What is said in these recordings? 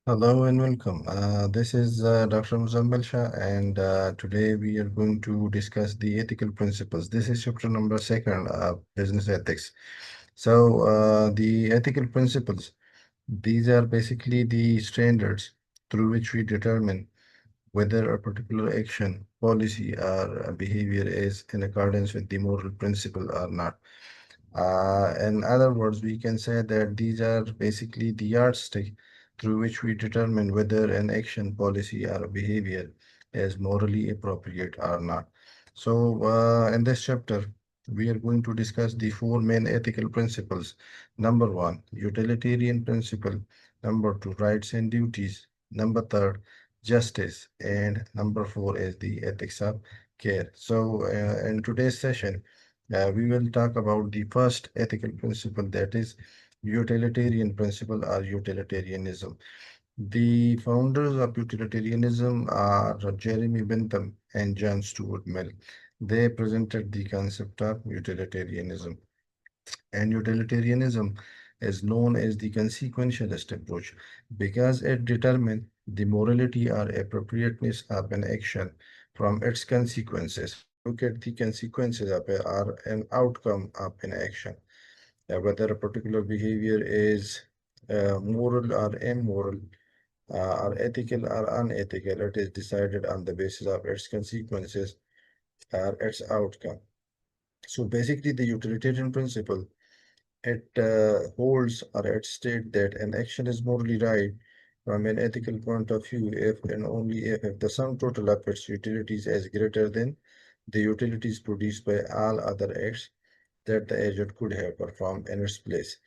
Hello and welcome. This is Dr. Muzammil Shah, and today we are going to discuss the ethical principles. This is chapter number second, business ethics. The ethical principles, these are basically the standards through which we determine whether a particular action, policy, or behavior is in accordance with the moral principle or not. In other words, we can say that these are basically the yardstick through which we determine whether an action, policy, or behavior is morally appropriate or not. In this chapter, we are going to discuss the four main ethical principles. Number one, utilitarian principle. Number two, rights and duties. Number third, justice. And number four is the ethics of care. In today's session, we will talk about the first ethical principle, that is utilitarian principle or utilitarianism. The founders of utilitarianism are Jeremy Bentham and John Stuart Mill. They presented the concept of utilitarianism. And utilitarianism is known as the consequentialist approach because it determines the morality or appropriateness of an action from its consequences. We look at the consequences of or an outcome of an action, whether a particular behavior is moral or immoral, or ethical or unethical. It is decided on the basis of its consequences or its outcome. So basically, the utilitarian principle, it holds or it states that an action is morally right from an ethical point of view if and only if the sum total of its utilities is greater than the utilities produced by all other acts that the agent could have performed in its place.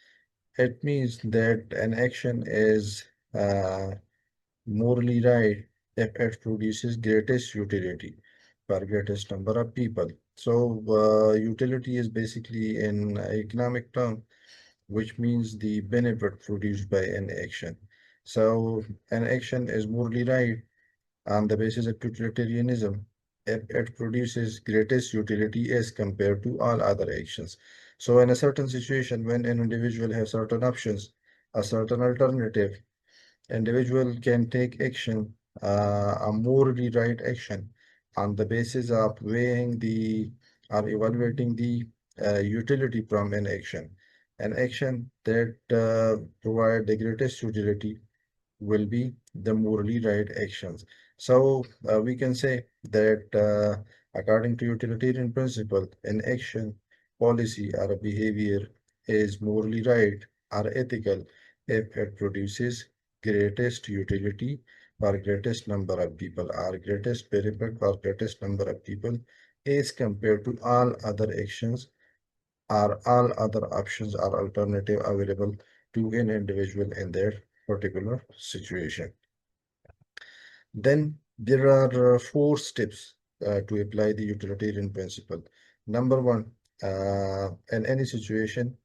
It means that an action is morally right if it produces greatest utility for greatest number of people. Utility is basically in economic term, which means the benefit produced by an action. So an action is morally right on the basis of utilitarianism if it produces greatest utility as compared to all other actions. So in a certain situation, when an individual has certain options, a certain alternative, individual can take action, a morally right action, on the basis of weighing the or evaluating the utility from an action. An action that provide the greatest utility will be the morally right actions. We can say that according to utilitarian principle, an action, policy, or a behavior is morally right or ethical if it produces greatest utility for greatest number of people or greatest benefit for greatest number of people as compared to all other actions or all other options or alternative available to an individual in their particular situation. Then there are four steps to apply the utilitarian principle. Number one, in any situation,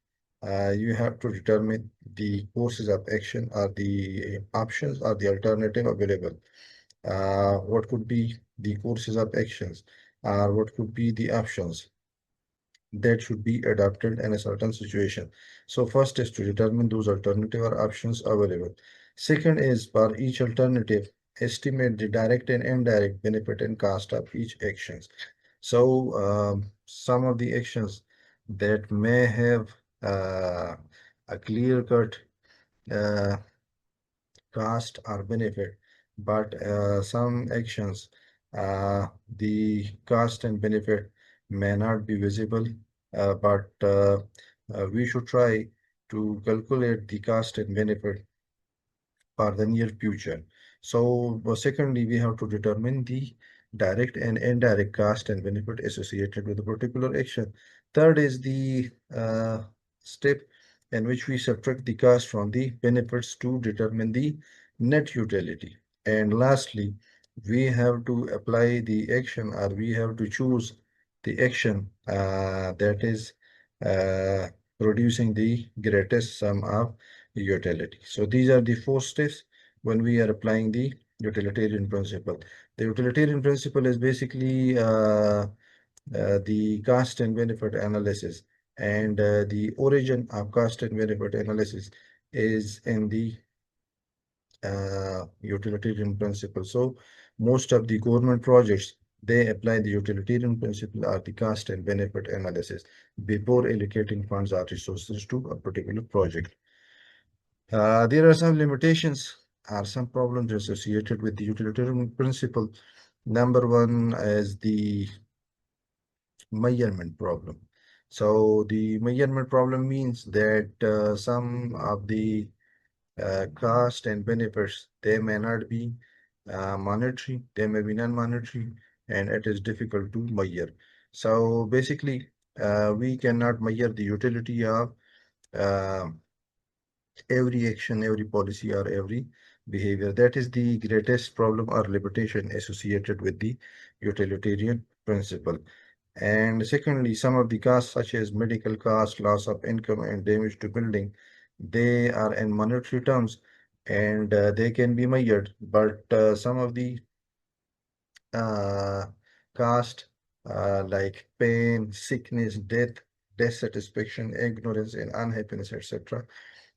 you have to determine the courses of action or the options or the alternative available. What could be the courses of actions or what could be the options that should be adopted in a certain situation. So first is to determine those alternative or options available. Second is for each alternative, estimate the direct and indirect benefit and cost of each actions. Some of the actions that may have a clear-cut uh, cost or benefit, but some actions, the cost and benefit may not be visible, but we should try to calculate the cost and benefit for the near future. Secondly, we have to determine the direct and indirect cost and benefit associated with a particular action. Third is the step in which we subtract the cost from the benefits to determine the net utility. And lastly, we have to apply the action or we have to choose the action that is uh, producing the greatest sum of utility. So these are the four steps when we are applying the utilitarian principle. The utilitarian principle is basically the cost and benefit analysis, and the origin of cost and benefit analysis is in the utilitarian principle. So most of the government projects, they apply the utilitarian principle or the cost and benefit analysis before allocating funds or resources to a particular project. There are some limitations or some problems associated with the utilitarian principle. Number one is the measurement problem. So the measurement problem means that some of the cost and benefits, they may not be monetary, they may be non-monetary, and it is difficult to measure. So basically, we cannot measure the utility of uh, every action, every policy, or every behavior. That is the greatest problem or limitation associated with the utilitarian principle. And secondly, some of the costs, such as medical costs, loss of income, and damage to building, they are in monetary terms and they can be measured. But some of the uh, cost, like pain, sickness, death, dissatisfaction, ignorance, and unhappiness, etc.,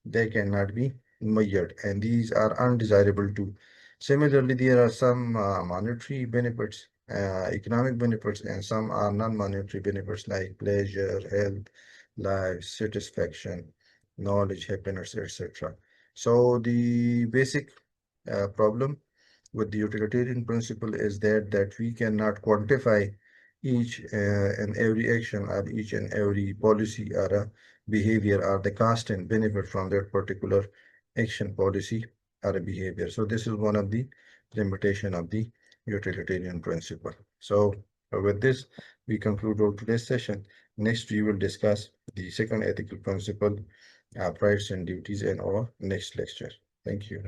they cannot be measured, and these are undesirable too. Similarly, there are some monetary benefits, economic benefits, and some are non-monetary benefits like pleasure, health, life, satisfaction, knowledge, happiness, etc. So the basic problem with the utilitarian principle is that we cannot quantify each and every action or each and every policy or a behavior or the cost and benefit from that particular action, policy, or a behavior. So this is one of the limitation of the utilitarian principle. So with this, we conclude our today's session. Next, we will discuss the second ethical principle, rights and duties, in our next lecture. Thank you.